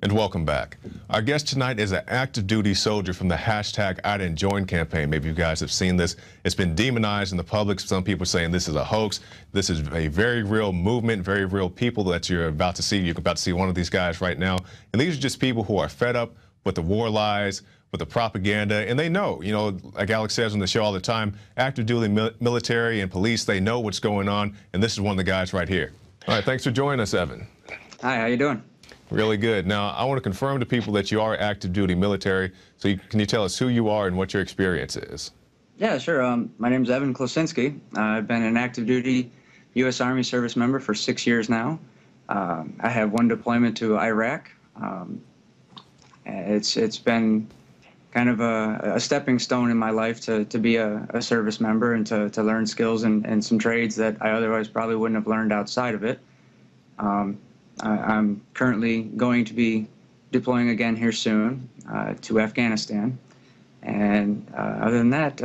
And welcome back. Our guest tonight is an active duty soldier from the hashtag I Didn't Join campaign. Maybe you guys have seen this. It's been demonized in the public. Some people saying this is a hoax. This is a very real movement, very real people that you're about to see. You're about to see one of these guys right now. And these are just people who are fed up with the war lies, with the propaganda, and they know, like Alex says on the show all the time, active duty military and police, they know what's going on, and this is one of the guys right here. All right, thanks for joining us, Evan. Hi, how you doing? Really good. Now, I want to confirm to people that you are active duty military, so can you tell us who you are and what your experience is? Yeah, sure. My name's Evan Klosinski. I've been an active duty U.S. Army service member for 6 years now. I have one deployment to Iraq. It's been kind of a stepping stone in my life to be a service member and to learn skills and some trades that I otherwise probably wouldn't have learned outside of it. I'm currently going to be deploying again here soon to Afghanistan. And other than that,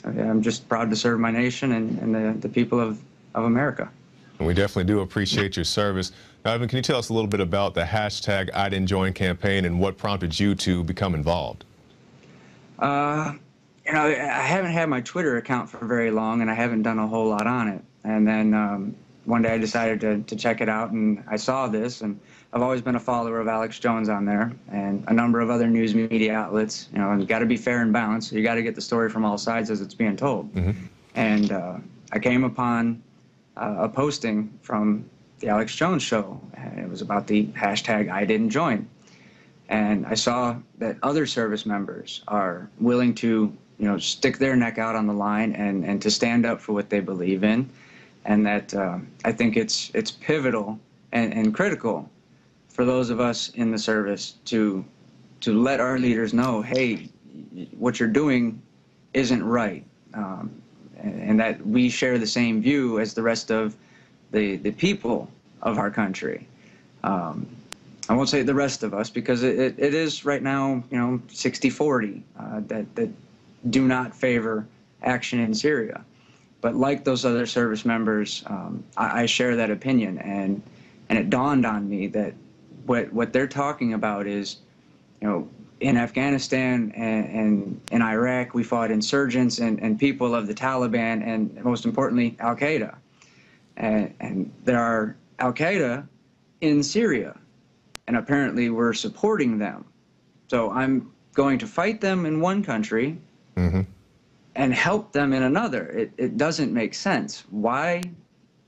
I'm just proud to serve my nation and the people of America. And we definitely do appreciate your service. Now, Evan, can you tell us a little bit about the hashtag I Didn't Join campaign and what prompted you to become involved? I haven't had my Twitter account for very long, and I haven't done a whole lot on it. And then one day I decided to check it out, and I saw this, and I've always been a follower of Alex Jones on there and a number of other news media outlets. And you got to be fair and balanced, so you got to get the story from all sides as it's being told. Mm-hmm. And I came upon a posting from the Alex Jones show, and it was about the hashtag I Didn't Join. And I saw that other service members are willing to, stick their neck out on the line and to stand up for what they believe in. And that I think it's pivotal and critical for those of us in the service to let our leaders know, hey, what you're doing isn't right, and that we share the same view as the rest of the people of our country. I won't say the rest of us, because it is right now, 60-40 that do not favor action in Syria. But like those other service members, I share that opinion, and it dawned on me that what they're talking about is, in Afghanistan and in Iraq, we fought insurgents and people of the Taliban, and most importantly, Al-Qaeda. And there are Al-Qaeda in Syria, and apparently we're supporting them. So I'm going to fight them in one country, mm-hmm, and help them in another. It doesn't make sense. Why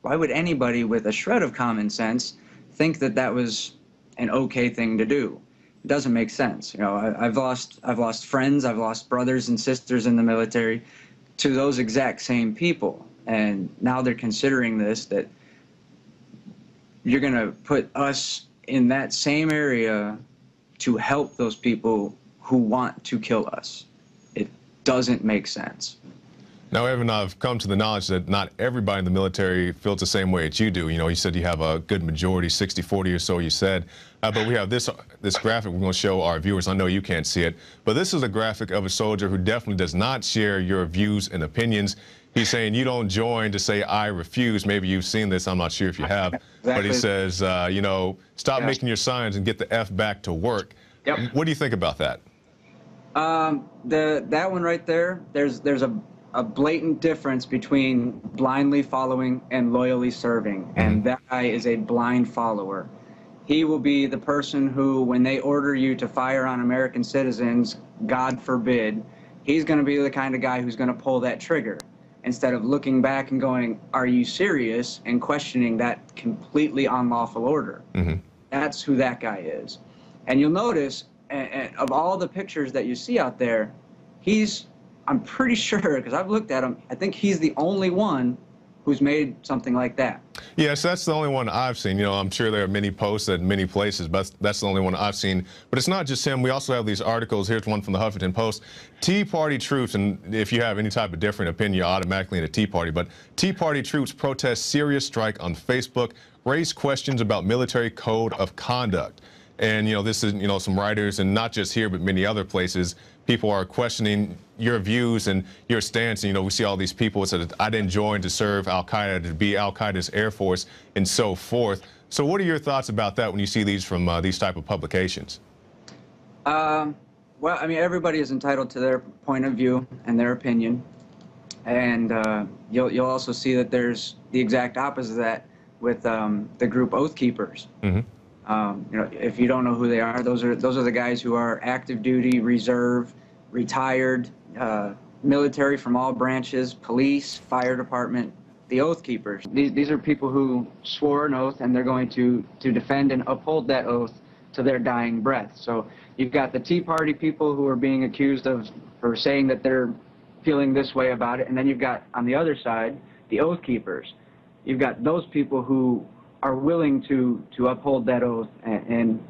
would anybody with a shred of common sense think that that was an okay thing to do? It doesn't make sense. I've lost friends, I've lost brothers and sisters in the military to those exact same people, and now they're considering this, that you're going to put us in that same area to help those people who want to kill us. It doesn't make sense. Now, Evan, I've come to the knowledge that not everybody in the military feels the same way as you do. You said you have a good majority, 60-40 or so, you said. But we have this graphic we're going to show our viewers. I know you can't see it, but this is a graphic of a soldier who definitely does not share your views and opinions. He's saying you don't join to say I refuse. Maybe you've seen this. I'm not sure if you have. Exactly. But he says, stop making your signs and get the F back to work. Yep. What do you think about that? That one right there, there's a blatant difference between blindly following and loyally serving. Mm-hmm. And that guy is a blind follower. He will be the person who, when they order you to fire on American citizens, God forbid, he's going to be the kind of guy who's going to pull that trigger, instead of looking back and going, are you serious, and questioning that completely unlawful order. Mm-hmm. That's who that guy is. And you'll notice, of all the pictures that you see out there, I'm pretty sure, because I've looked at him, I think he's the only one who's made something like that. Yes, that's the only one I've seen. I'm sure there are many posts at many places, but that's the only one I've seen. But it's not just him. We also have these articles. Here's one from the Huffington Post. Tea Party troops, and if you have any type of different opinion, you're automatically in a Tea Party, but Tea Party troops protest Syria strike on Facebook, raise questions about military code of conduct. And, this is, some writers, and not just here, but many other places, people are questioning your views and your stance. And, we see all these people that said, I didn't join to serve Al-Qaeda, to be Al-Qaeda's Air Force, and so forth. So what are your thoughts about that when you see these from these type of publications? Well, I mean, everybody is entitled to their point of view and their opinion, and you'll also see that there's the exact opposite of that with the group Oath Keepers. Mm-hmm. You know, if you don't know who they are, those are the guys who are active duty, reserve, retired, military from all branches, police, fire department, the Oath Keepers. These are people who swore an oath, and they're going to defend and uphold that oath to their dying breath. So you've got the Tea Party people who are being accused of for saying that they're feeling this way about it, and then you've got on the other side the Oath Keepers. You've got those people who are willing to uphold that oath, and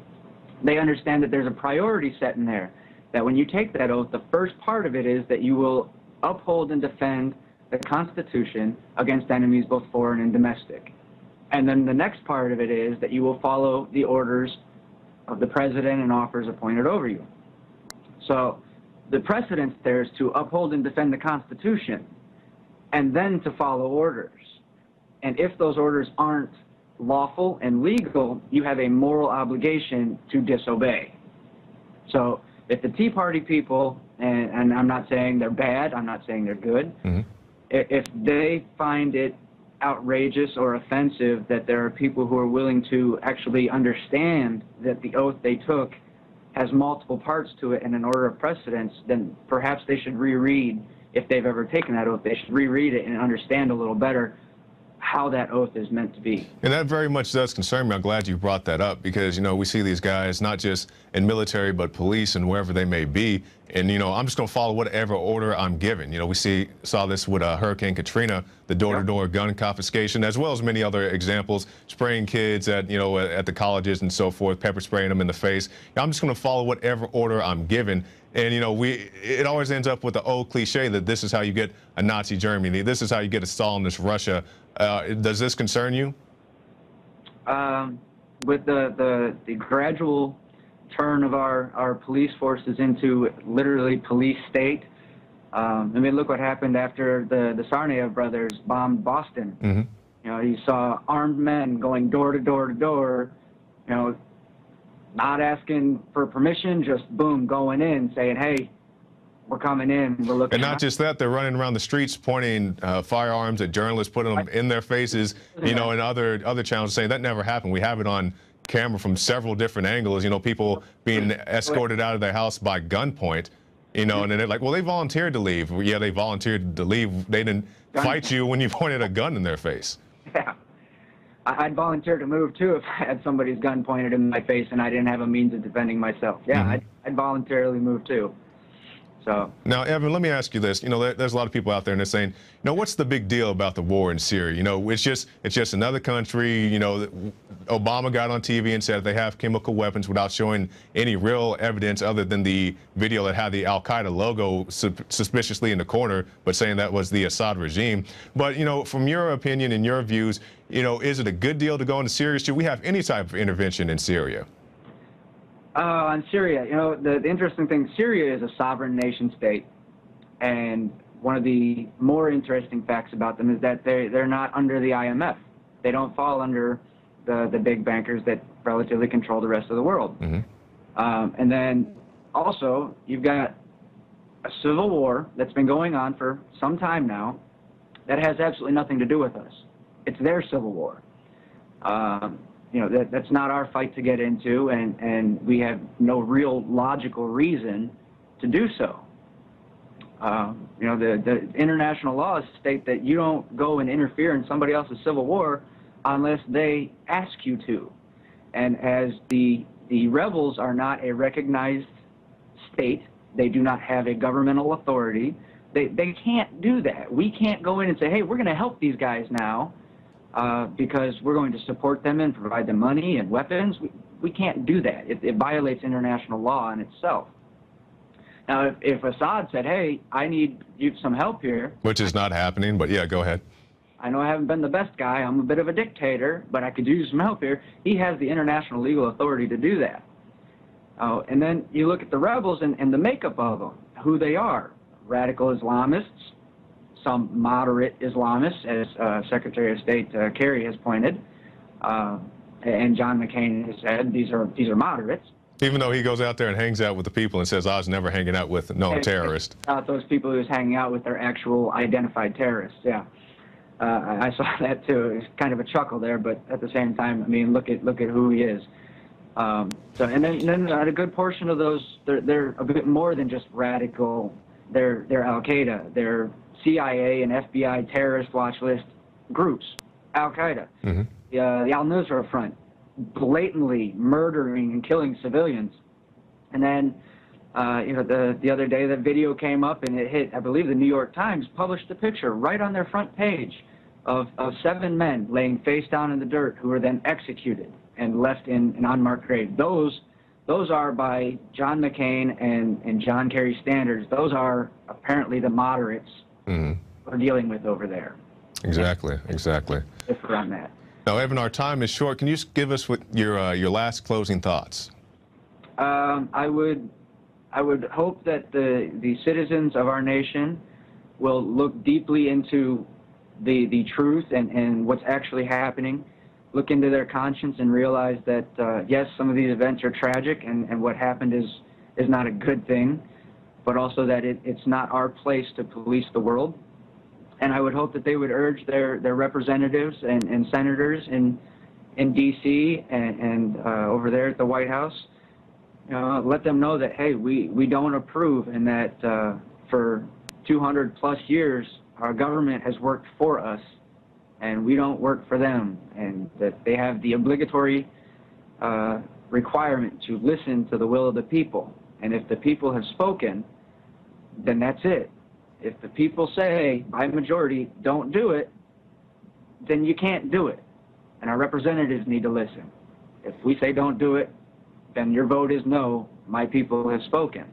they understand that there's a priority set in there, that when you take that oath, the first part of it is that you will uphold and defend the Constitution against enemies both foreign and domestic. And then the next part of it is that you will follow the orders of the president and officers appointed over you. So the precedence there is to uphold and defend the Constitution and then to follow orders. And if those orders aren't lawful and legal, you have a moral obligation to disobey. So if the Tea Party people, and I'm not saying they're bad, I'm not saying they're good, Mm-hmm. if they find it outrageous or offensive that there are people who are willing to actually understand that the oath they took has multiple parts to it in an order of precedence, then perhaps they should reread, if they've ever taken that oath, they should reread it and understand a little better how that oath is meant to be. And that very much does concern me. I'm glad you brought that up because, you know, we see these guys not just in military but police and wherever they may be. And, you know, I'm just going to follow whatever order I'm given. You know, we saw this with Hurricane Katrina, the door-to-door gun confiscation, as well as many other examples, spraying kids at, you know, at the colleges and so forth, pepper spraying them in the face. I'm just going to follow whatever order I'm given. And, you know, it always ends up with the old cliche that this is how you get a Nazi Germany. This is how you get a Stalinist Russia. Does this concern you? With the gradual turn of our police forces into literally police state, I mean, look what happened after the Tsarnaev brothers bombed Boston. Mm-hmm. You know, you saw armed men going door to door to door, you know, not asking for permission, just boom, going in, saying, hey, we're coming in, we're looking. And not just that, they're running around the streets pointing firearms at journalists, putting them in their faces, you know, and other channels saying that never happened. We have it on camera from several different angles, you know, people being escorted out of their house by gunpoint, you know, and then they're like, well, they volunteered to leave. Well, yeah, they volunteered to leave. They didn't fight you when you pointed a gun in their face. Yeah. I'd volunteer to move too if I had somebody's gun pointed in my face and I didn't have a means of defending myself. Yeah, Mm-hmm. I'd voluntarily move too. So now, Evan, let me ask you this. You know, there's a lot of people out there and they're saying, you know, what's the big deal about the war in Syria? You know, it's just another country. You know, Obama got on TV and said they have chemical weapons without showing any real evidence other than the video that had the Al-Qaeda logo suspiciously in the corner, but saying that was the Assad regime. But, you know, from your opinion and your views, you know, is it a good deal to go into Syria? Should we have any type of intervention in Syria? On Syria, you know, the interesting thing, Syria is a sovereign nation state, and one of the more interesting facts about them is that they're not under the IMF. They don't fall under the big bankers that relatively control the rest of the world. Mm-hmm. And then also, you've got a civil war that's been going on for some time now that has absolutely nothing to do with us. It's their civil war. You know, that's not our fight to get into, and we have no real logical reason to do so. You know, the international laws state that you don't go and interfere in somebody else's civil war unless they ask you to. And as the rebels are not a recognized state, they do not have a governmental authority, they can't do that. We can't go in and say, hey, we're going to help these guys now, because we're going to support them and provide them money and weapons. We can't do that. It violates international law in itself. Now, if Assad said, hey, I need you some help here. Which is not happening, but yeah, go ahead. I know I haven't been the best guy. I'm a bit of a dictator, but I could use some help here. He has the international legal authority to do that. And then you look at the rebels and the makeup of them, who they are. Radical Islamists, some moderate Islamists, as Secretary of State Kerry has pointed, And John McCain has said these are moderates. Even though he goes out there and hangs out with the people and says, I was never hanging out with no terrorist. Those people he was hanging out with are actual identified terrorists, yeah. I saw that too. It was kind of a chuckle there, but at the same time, I mean, look at who he is. And then a good portion of those, they're a bit more than just radical. They're Al-Qaeda. They're CIA and FBI terrorist watch list groups. Al-Qaeda, the Al-Nusra Front, blatantly murdering and killing civilians. And then, the other day, the video came up and it hit, I believe the New York Times published a picture right on their front page of 7 men laying face down in the dirt who were then executed and left in an unmarked grave. Those are, by John McCain and John Kerry standards, those are apparently the moderates we're dealing with over there. Exactly. Differ on that. Now, Evan, our time is short. Can you just give us your last closing thoughts? I would hope that the citizens of our nation will look deeply into the truth and what's actually happening, look into their conscience and realize that, yes, some of these events are tragic and what happened is not a good thing, but also that it's not our place to police the world. And I would hope that they would urge their representatives and senators in D.C. and over there at the White House, let them know that, hey, we don't approve, and that for 200+ years our government has worked for us and we don't work for them, and that they have the obligatory requirement to listen to the will of the people. And if the people have spoken, then that's it. If the people say, by majority, don't do it, then you can't do it. And our representatives need to listen. If we say don't do it, then your vote is no, my people have spoken.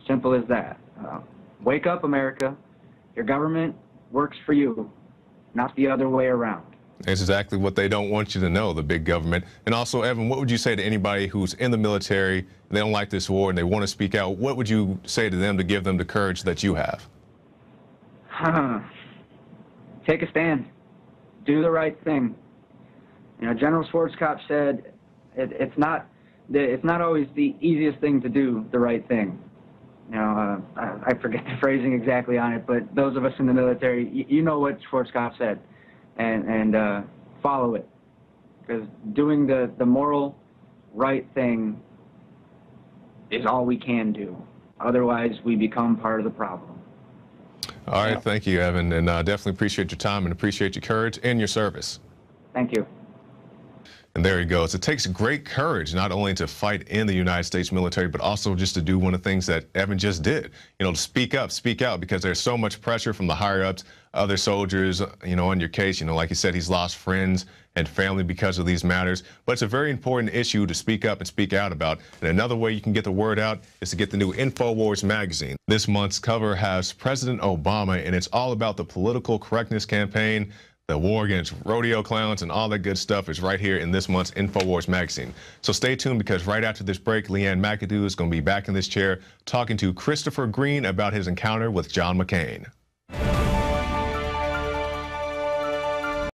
Simple as that. Wake up, America. Your government works for you, not the other way around. That's exactly what they don't want you to know, the big government. And also, Evan, what would you say to anybody who's in the military, and they don't like this war, and they want to speak out? What would you say to them to give them the courage that you have? Take a stand. Do the right thing. General Schwarzkopf said it's not always the easiest thing to do the right thing. I forget the phrasing exactly on it, but those of us in the military, you know what Schwarzkopf said, and follow it, because doing the moral right thing is all we can do. Otherwise, we become part of the problem. All right, thank you, Evan, and definitely appreciate your time and appreciate your courage and your service. Thank you. And there he goes. It takes great courage not only to fight in the United States military, but also just to do one of the things that Evan just did, to speak up, speak out, because there's so much pressure from the higher ups, other soldiers, on your case. Like he said, he's lost friends and family because of these matters. But it's a very important issue to speak up and speak out about. And another way you can get the word out is to get the new InfoWars magazine. This month's cover has President Obama, and it's all about the political correctness campaign. The war against rodeo clowns and all that good stuff is right here in this month's InfoWars magazine. So stay tuned, because right after this break, Leanne McAdoo is going to be back in this chair talking to Christopher Green about his encounter with John McCain.